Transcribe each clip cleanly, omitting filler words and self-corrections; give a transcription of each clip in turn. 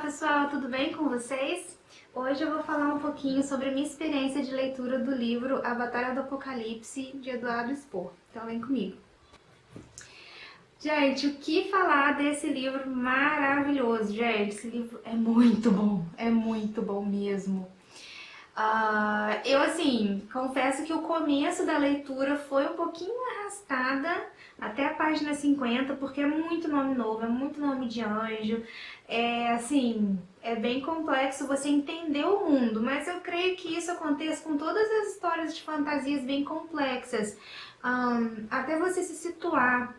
pessoal, tudo bem com vocês? Hoje eu vou falar um pouquinho sobre a minha experiência de leitura do livro A Batalha do Apocalipse, de Eduardo Spohr. Então vem comigo. Gente, o que falar desse livro maravilhoso? Gente, esse livro é muito bom mesmo. Eu, assim, confesso que o começo da leitura foi um pouquinho arrastada até a página 50, porque é muito nome novo, é muito nome de anjo. É bem complexo você entender o mundo, mas eu creio que isso aconteça com todas as histórias de fantasias bem complexas. Até você se situar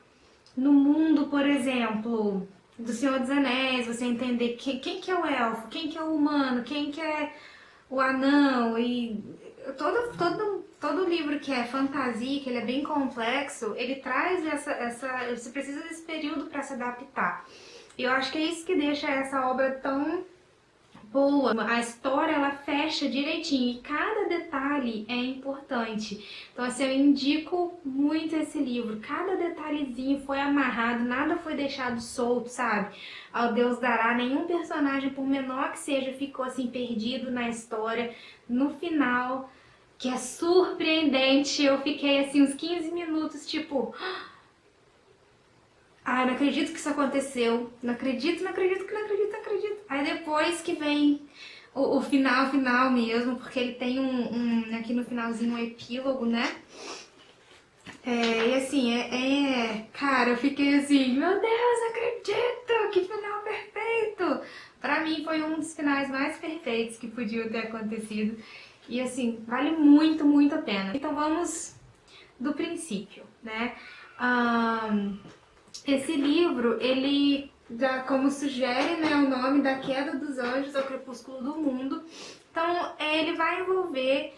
no mundo, por exemplo, do Senhor dos Anéis, você entender quem que é o elfo, quem que é o humano, quem que é o anão, e todo livro que é fantasia, que ele é bem complexo, ele traz você precisa desse período para se adaptar. E eu acho que é isso que deixa essa obra tão boa. A história, ela fecha direitinho e cada detalhe é importante. Então, assim, eu indico muito esse livro. Cada detalhezinho foi amarrado, nada foi deixado solto, sabe? Ao Deus dará, nenhum personagem, por menor que seja, ficou assim perdido na história. No final, que é surpreendente, eu fiquei assim uns 15 minutos, tipo... Ai, não acredito que isso aconteceu. Não acredito. Aí depois que vem o final mesmo, porque ele tem aqui no finalzinho um epílogo, né? E assim, cara, eu fiquei assim, meu Deus, não acredito, que final perfeito! Pra mim foi um dos finais mais perfeitos que podiam ter acontecido. E assim, vale muito a pena. Então vamos do princípio, né? Esse livro, ele, como sugere, né, o nome, da queda dos anjos ao crepúsculo do mundo. Então, ele vai envolver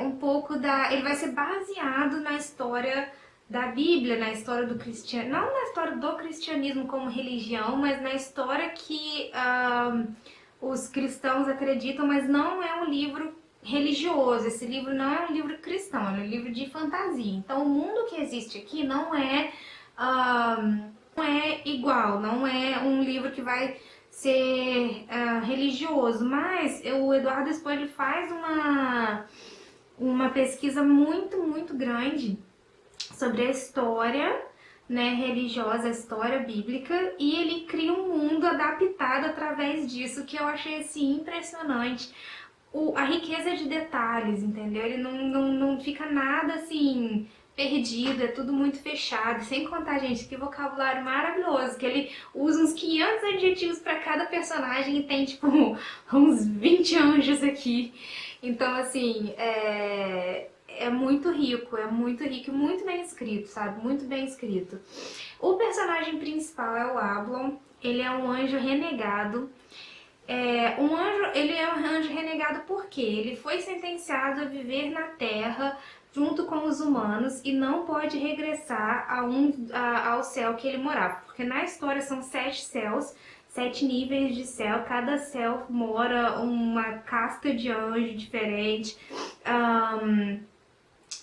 um pouco ele vai ser baseado na história da Bíblia, na história do cristianismo, não na história do cristianismo como religião, mas na história que os cristãos acreditam, mas não é um livro religioso. Esse livro não é um livro cristão, é um livro de fantasia. Então, o mundo que existe aqui não é igual, não é um livro que vai ser religioso, mas o Eduardo Spohr, ele faz uma pesquisa muito grande sobre a história, né, religiosa, a história bíblica, e ele cria um mundo adaptado através disso, que eu achei assim impressionante. A riqueza de detalhes, entendeu? Ele não fica nada assim perdido, é tudo muito fechado. Sem contar, gente, que vocabulário maravilhoso, que ele usa uns 500 adjetivos para cada personagem e tem, tipo, uns 20 anjos aqui. Então, assim, é muito rico e muito bem escrito, sabe? Muito bem escrito. O personagem principal é o Ablon, ele é um anjo renegado. Ele é um anjo renegado porque ele foi sentenciado a viver na Terra junto com os humanos e não pode regressar ao céu que ele morava, porque na história são 7 céus, 7 níveis de céu, cada céu mora uma casta de anjo diferente.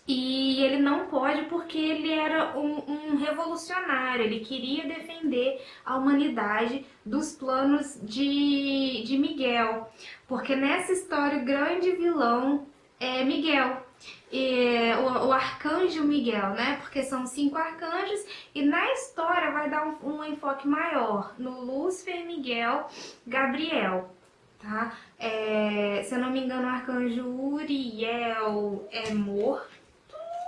E ele não pode porque ele era um revolucionário, ele queria defender a humanidade dos planos de Miguel. Porque nessa história o grande vilão é Miguel, o arcanjo Miguel, né? Porque são 5 arcanjos e na história vai dar um enfoque maior no Lúcifer, Miguel, Gabriel. Tá? Se eu não me engano, o arcanjo Uriel é morto.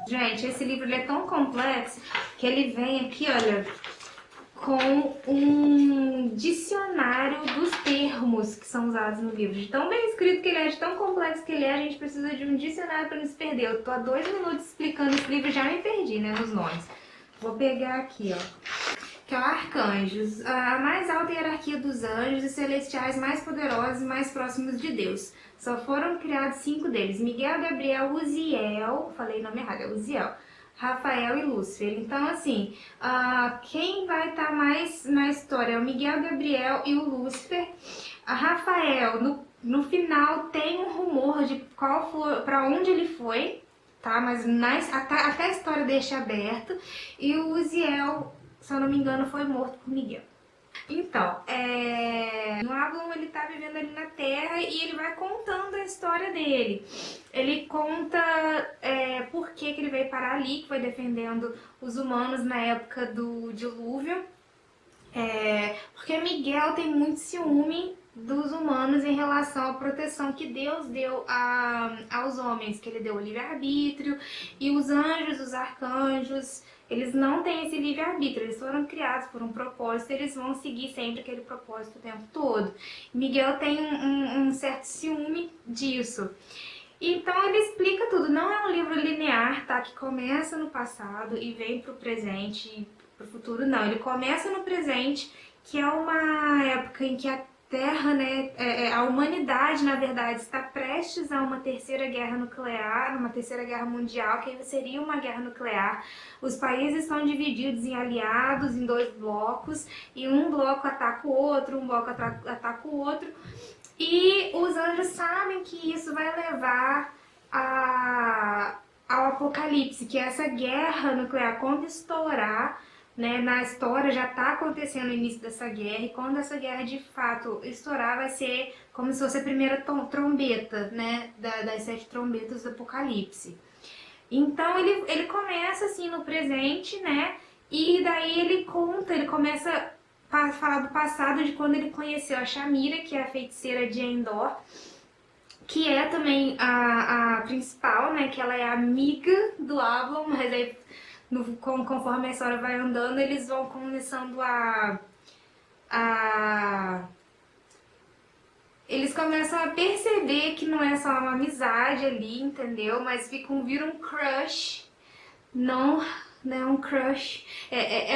Gente, esse livro ele é tão complexo que ele vem aqui, olha, com um dicionário dos termos que são usados no livro. De tão bem escrito que ele é, de tão complexo que ele é, a gente precisa de um dicionário para não se perder. Eu tô há 2 minutos explicando esse livro e já me perdi, né, nos nomes. Vou pegar aqui, ó, que é o Arcanjos, a mais alta hierarquia dos anjos e celestiais mais poderosos e mais próximos de Deus. Só foram criados 5 deles: Miguel, Gabriel, Uziel, falei o nome errado, é Uziel, Rafael e Lúcifer. Então, assim, quem vai estar mais na história é o Miguel, Gabriel e o Lúcifer. A Rafael, no final, tem um rumor de para onde ele foi, tá? Mas até a história deixa aberto. E o Uziel, se eu não me engano, foi morto por Miguel. Então, um vivendo ali na Terra e ele vai contando a história dele. Ele conta por que ele veio parar ali, que foi defendendo os humanos na época do dilúvio. Porque Miguel tem muito ciúme dos humanos em relação à proteção que Deus deu aos homens, que ele deu o livre-arbítrio, e os anjos, os arcanjos, eles não têm esse livre-arbítrio, eles foram criados por um propósito, eles vão seguir sempre aquele propósito o tempo todo. Miguel tem um certo ciúme disso. Então ele explica tudo, não é um livro linear, tá? Que começa no passado e vem pro presente e pro futuro, não. Ele começa no presente, que é uma época em que a Terra, né, a humanidade, na verdade, está prestes a uma terceira guerra nuclear, uma terceira guerra mundial, que seria uma guerra nuclear. Os países estão divididos em aliados, em 2 blocos, e um bloco ataca o outro, um bloco ataca o outro. E os anjos sabem que isso vai levar ao apocalipse, que essa guerra nuclear, quando estourar, né, na história já está acontecendo o início dessa guerra, e quando essa guerra de fato estourar, vai ser como se fosse a primeira trombeta, né, das 7 trombetas do apocalipse. Então ele começa assim no presente, né, e daí ele começa a falar do passado, de quando ele conheceu a Shamira, que é a feiticeira de Endor, que é também a principal, né, que ela é amiga do Ablon, mas aí conforme a história vai andando, eles vão começando eles começam a perceber que não é só uma amizade ali, entendeu? Mas vira um crush, não um crush.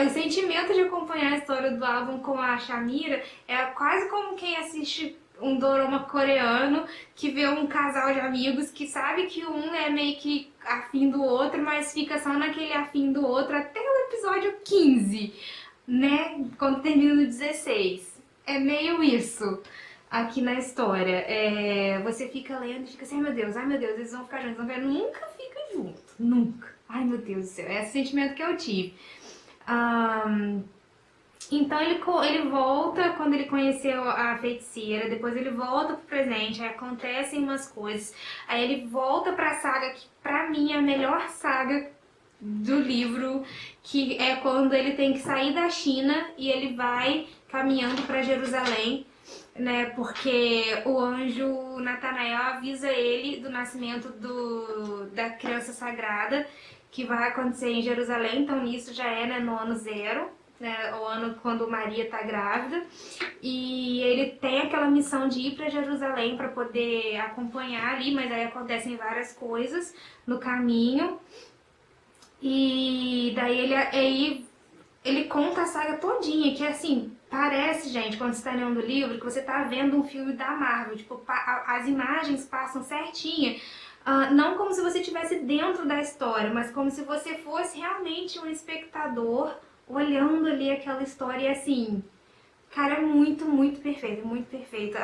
O sentimento de acompanhar a história do Ablon com a Shamira é quase como quem assiste um dorama coreano, que vê um casal de amigos que sabe que um é meio que afim do outro, mas fica só naquele afim do outro até o episódio 15, né? Quando termina no 16. É meio isso aqui na história. Você fica lendo e fica assim, ai meu Deus, eles vão ficar juntos. Nunca fica junto, nunca. Ai meu Deus do céu, é esse sentimento que eu tive. Então ele volta quando ele conheceu a feiticeira, depois ele volta pro presente, aí acontecem umas coisas, aí ele volta pra saga que pra mim é a melhor saga do livro, que é quando ele tem que sair da China e ele vai caminhando pra Jerusalém, né, porque o anjo Natanael avisa ele do nascimento da criança sagrada, que vai acontecer em Jerusalém, então nisso já é, né, no ano 0. Né, o ano quando Maria está grávida, e ele tem aquela missão de ir para Jerusalém para poder acompanhar ali, mas aí acontecem várias coisas no caminho, e daí ele conta a saga todinha, que assim, parece, gente, quando você está lendo o livro, que você está vendo um filme da Marvel, tipo, as imagens passam certinha, não como se você estivesse dentro da história, mas como se você fosse realmente um espectador olhando ali aquela história. E assim, cara, é muito, muito perfeito, muito perfeito.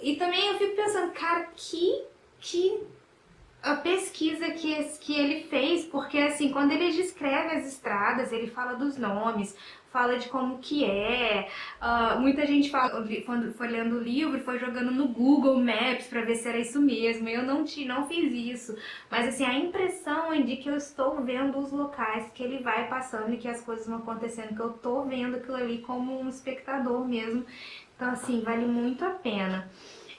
E também eu fico pensando, cara, que a pesquisa que ele fez, porque assim, quando ele descreve as estradas, ele fala dos nomes, fala de como que é. Muita gente fala, quando foi lendo o livro, foi jogando no Google Maps para ver se era isso mesmo. Eu não fiz isso, mas assim, a impressão é de que eu estou vendo os locais que ele vai passando e que as coisas vão acontecendo, que eu estou vendo aquilo ali como um espectador mesmo. Então assim, vale muito a pena.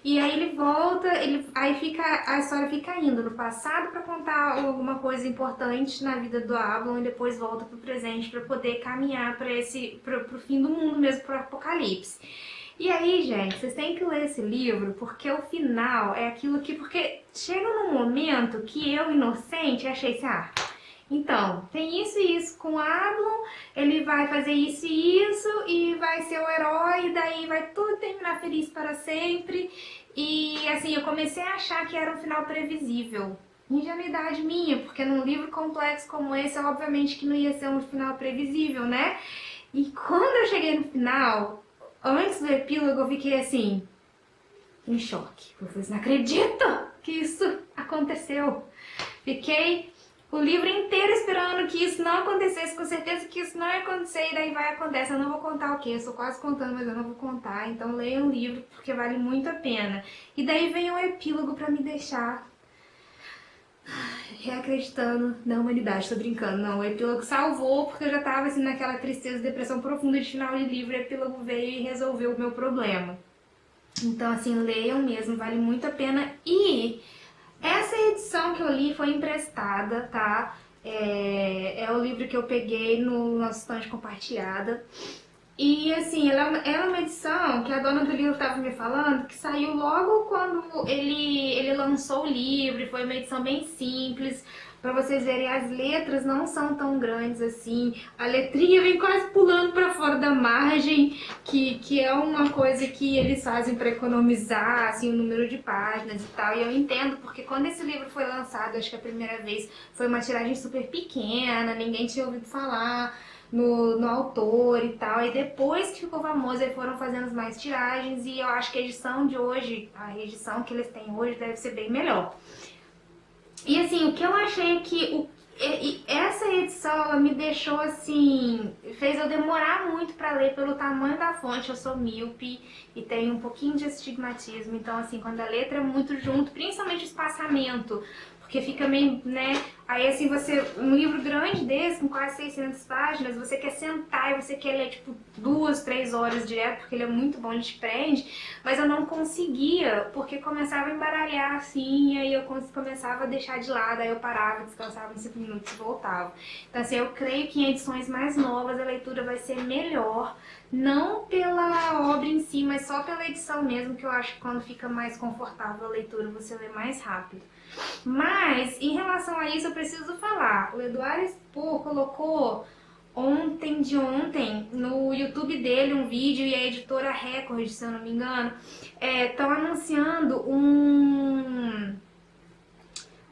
E aí ele volta, a história fica indo no passado para contar alguma coisa importante na vida do Ablon, e depois volta pro presente para poder caminhar pro fim do mundo mesmo, pro apocalipse. E aí, gente, vocês têm que ler esse livro, porque o final é aquilo porque chega num momento que eu, inocente, achei assim, então, tem isso e isso com o Ablon, ele vai fazer isso e isso, e vai ser o herói, e daí vai tudo terminar feliz para sempre. E assim, eu comecei a achar que era um final previsível. Ingenuidade minha, porque num livro complexo como esse, obviamente que não ia ser um final previsível, né? E quando eu cheguei no final, antes do epílogo, eu fiquei assim, em choque. Eu falei, não acredito que isso aconteceu. Fiquei o livro inteiro esperando que isso não acontecesse, com certeza que isso não ia acontecer, e daí vai acontecer. Eu não vou contar o quê? Eu estou quase contando, mas eu não vou contar. Então leiam o livro, porque vale muito a pena. E daí vem o epílogo pra me deixar reacreditando na humanidade. Tô brincando, não. O epílogo salvou, porque eu já tava assim naquela tristeza, depressão profunda de final de livro, e o epílogo veio e resolveu o meu problema. Então, assim, leiam mesmo, vale muito a pena. E essa edição que eu li foi emprestada, tá? É o livro que eu peguei no nosso estante compartilhada. E assim, ela é uma edição que a dona do livro estava me falando que saiu logo quando ele lançou o livro, e foi uma edição bem simples. Pra vocês verem, as letras não são tão grandes assim, a letrinha vem quase pulando pra fora da margem, que é uma coisa que eles fazem pra economizar assim, o número de páginas e tal. E eu entendo, porque quando esse livro foi lançado, acho que a primeira vez foi uma tiragem super pequena, ninguém tinha ouvido falar no autor e tal, e depois que ficou famoso, aí foram fazendo mais tiragens, e eu acho que a edição de hoje, a edição que eles têm hoje, deve ser bem melhor. E assim, o que eu achei é que essa edição, ela me deixou assim, fez eu demorar muito pra ler pelo tamanho da fonte. Eu sou míope e tenho um pouquinho de astigmatismo, então assim, quando a letra é muito junto, principalmente o espaçamento, porque fica meio, né? Aí assim, um livro grande desse, com quase 600 páginas, você quer sentar e você quer ler tipo 2, 3 horas direto, porque ele é muito bom, ele te prende, mas eu não conseguia, porque começava a embaralhar assim, e aí eu começava a deixar de lado, aí eu parava, descansava em 5 minutos e voltava. Então assim, eu creio que em edições mais novas a leitura vai ser melhor, não pela obra em si, mas só pela edição mesmo, que eu acho que quando fica mais confortável a leitura, você lê mais rápido. Mas, em relação a isso, eu preciso falar. O Eduardo Spohr colocou de ontem, no YouTube dele, um vídeo, e a editora Record, se eu não me engano, estão anunciando um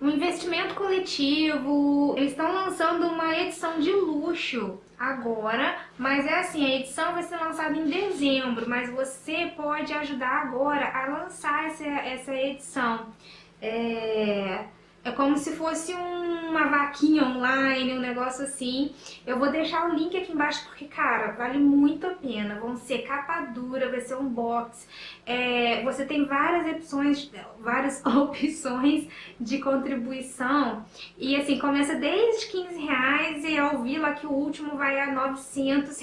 investimento coletivo. Eles estão lançando uma edição de luxo agora, mas é assim, a edição vai ser lançada em dezembro, mas você pode ajudar agora a lançar essa edição. É como se fosse uma vaquinha online, um negócio assim. Eu vou deixar o link aqui embaixo porque, cara, vale muito a pena. Vão ser capa dura, vai ser um box. Você tem várias opções de contribuição. E assim, começa desde R$ 15 e eu vi lá que o último vai a R$ 900.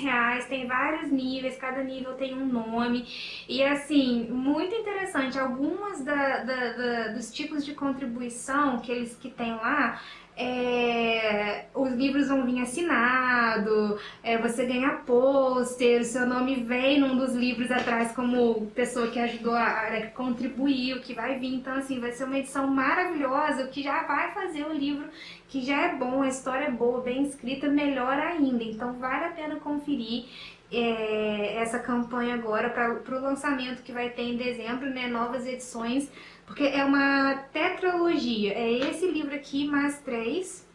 Tem vários níveis, cada nível tem um nome. E assim, muito interessante. Algumas dos tipos de contribuição que tem lá, os livros vão vir assinado, você ganha pôster, o seu nome vem num dos livros atrás como pessoa que ajudou que contribuiu, que vai vir. Então assim, vai ser uma edição maravilhosa, que já vai fazer o livro, que já é bom, a história é boa, bem escrita, melhor ainda. Então vale a pena conferir essa campanha agora para o lançamento que vai ter em dezembro, né, novas edições, porque é uma tetralogia, é esse livro aqui mais 3,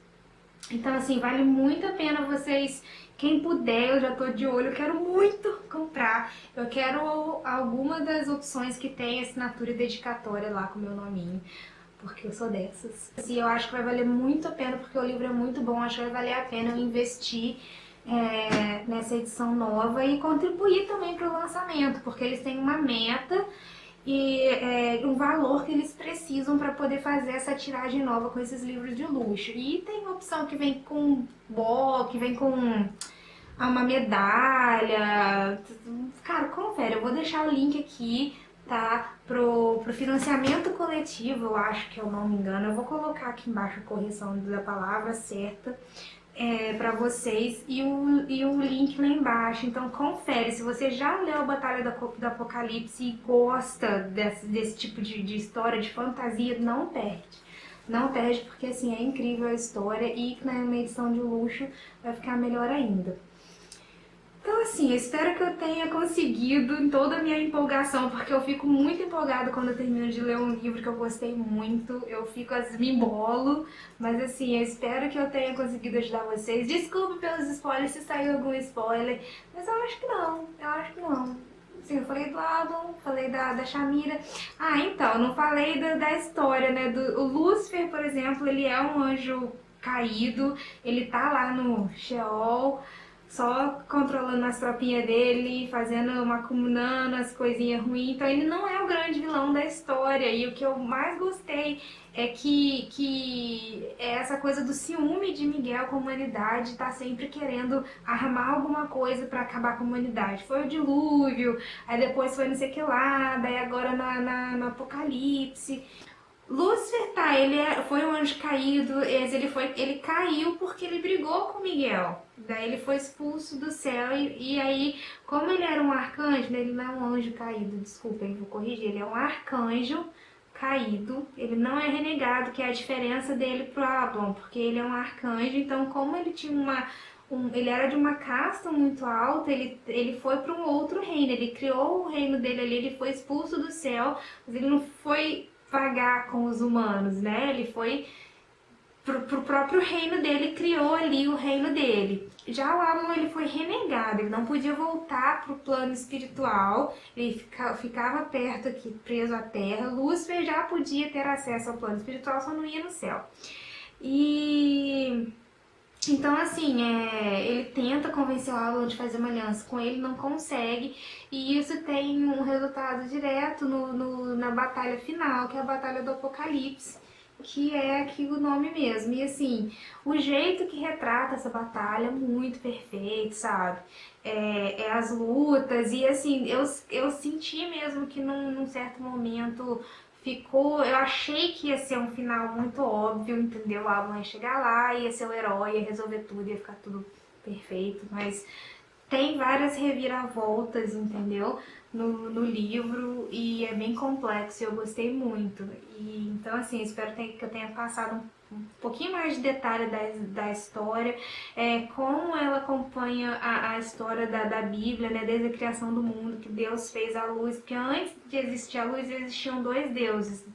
então assim, vale muito a pena vocês, quem puder, eu já tô de olho, eu quero muito comprar, eu quero alguma das opções que tem assinatura e dedicatória lá com o meu nominho, porque eu sou dessas. Assim, eu acho que vai valer muito a pena, porque o livro é muito bom, acho que vai valer a pena eu investir nessa edição nova e contribuir também para o lançamento, porque eles têm uma meta e um valor que eles precisam para poder fazer essa tiragem nova com esses livros de luxo. E tem opção que vem com que vem com uma medalha. Cara, confere, eu vou deixar o link aqui, tá? Pro financiamento coletivo, eu acho que eu não me engano. Eu vou colocar aqui embaixo a correção da palavra certa. Para vocês e o link lá embaixo. Então confere, se você já leu a Batalha do Apocalipse e gosta desse tipo de história, de fantasia, não perde. Não perde, porque assim, é incrível a história e na edição de luxo vai ficar melhor ainda. Então assim, eu espero que eu tenha conseguido em toda a minha empolgação, porque eu fico muito empolgada quando eu termino de ler um livro que eu gostei muito, eu fico, às vezes, me embolo, mas assim, eu espero que eu tenha conseguido ajudar vocês. Desculpe pelos spoilers, se saiu algum spoiler, mas eu acho que não. Sim, eu falei do Adam, falei da Shamira. Ah, então, não falei da história, né? O Lúcifer, por exemplo, ele é um anjo caído, ele tá lá no Sheol, só controlando as tropinhas dele, fazendo, macumnando as coisinhas ruins. Então ele não é o grande vilão da história. E o que eu mais gostei é que é essa coisa do ciúme de Miguel com a humanidade, tá sempre querendo armar alguma coisa pra acabar com a humanidade. Foi o dilúvio, aí depois foi não sei o que lá, daí agora no Apocalipse. Lúcifer, tá, foi um anjo caído, ele caiu porque ele brigou com Miguel. Daí ele foi expulso do céu e aí, como ele era um arcanjo, ele não é um anjo caído, desculpa, eu vou corrigir, ele é um arcanjo caído, ele não é renegado, que é a diferença dele pro Ablon, porque ele é um arcanjo, então como ele tinha ele era de uma casta muito alta, ele foi para um outro reino, ele criou o reino dele ali, ele foi expulso do céu, mas ele não foi vagar com os humanos, né? Ele foi pro próprio reino dele, criou ali o reino dele. Já o Ablon, ele foi renegado, ele não podia voltar pro plano espiritual, ele ficava perto aqui, preso à terra. Lúcifer já podia ter acesso ao plano espiritual, só não ia no céu. E então, assim, ele tenta convencer o Ablon de fazer uma aliança com ele, não consegue, e isso tem um resultado direto na batalha final, que é a Batalha do Apocalipse, que é aqui o nome mesmo. E, assim, o jeito que retrata essa batalha é muito perfeito, sabe? As lutas, e, assim, eu senti mesmo que num certo momento eu achei que ia ser um final muito óbvio, entendeu? O Ablon ia chegar lá, ia ser o herói, ia resolver tudo, ia ficar tudo perfeito, mas tem várias reviravoltas, entendeu? No livro, e é bem complexo, eu gostei muito. E então, assim, espero que eu tenha passado um pouquinho mais de detalhe da história, como ela acompanha a história da Bíblia, né, desde a criação do mundo, que Deus fez a luz, porque antes de existir a luz existiam dois deuses.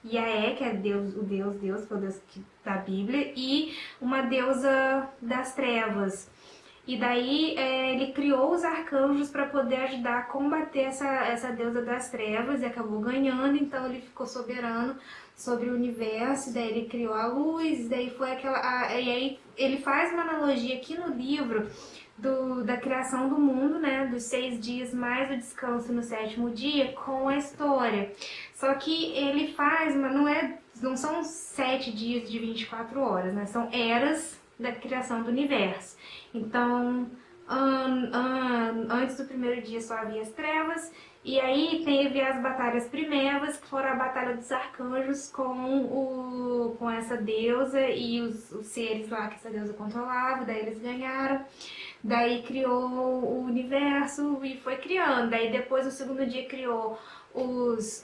Iaé, que é Deus, que é o Deus da Bíblia, e uma deusa das trevas. E daí ele criou os arcanjos para poder ajudar a combater essa deusa das trevas e acabou ganhando, então ele ficou soberano sobre o universo, daí ele criou a luz, daí foi e aí ele faz uma analogia aqui no livro da criação do mundo, né, dos 6 dias mais o descanso no 7º dia, com a história. Só que ele faz, mas não são 7 dias de 24 horas, né, são eras da criação do universo. Então, antes do primeiro dia só havia as trevas, e aí teve as batalhas primevas, que foram a batalha dos arcanjos com essa deusa e os seres lá que essa deusa controlava, daí eles ganharam. Daí criou o universo e foi criando. Daí depois, no segundo dia, criou os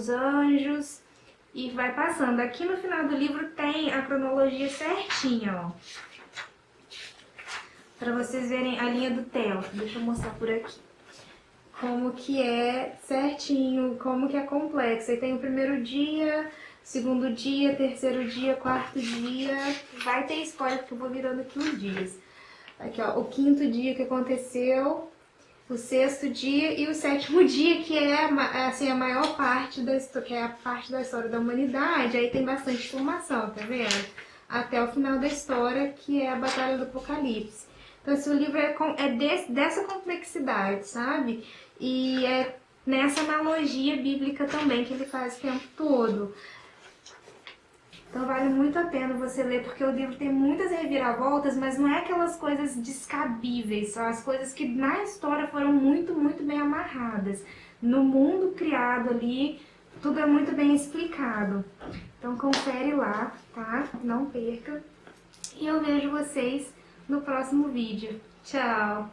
anjos e vai passando. Aqui no final do livro tem a cronologia certinha, ó. Pra vocês verem a linha do tempo. Deixa eu mostrar por aqui. Como que é certinho, como que é complexo. Aí tem o primeiro dia, segundo dia, terceiro dia, quarto dia. Vai ter spoiler porque eu vou virando aqui os dias. Aqui, ó, o 5º dia que aconteceu, o 6º dia e o 7º dia, que é assim, a maior parte da história, que é a parte da história da humanidade. Aí tem bastante informação, tá vendo? Até o final da história, que é a Batalha do Apocalipse. Então esse livro dessa complexidade, sabe? E é nessa analogia bíblica também que ele faz o tempo todo. Então vale muito a pena você ler, porque o livro tem muitas reviravoltas, mas não é aquelas coisas descabíveis, são as coisas que na história foram muito, muito bem amarradas. No mundo criado ali, tudo é muito bem explicado. Então confere lá, tá? Não perca. E eu vejo vocês no próximo vídeo. Tchau!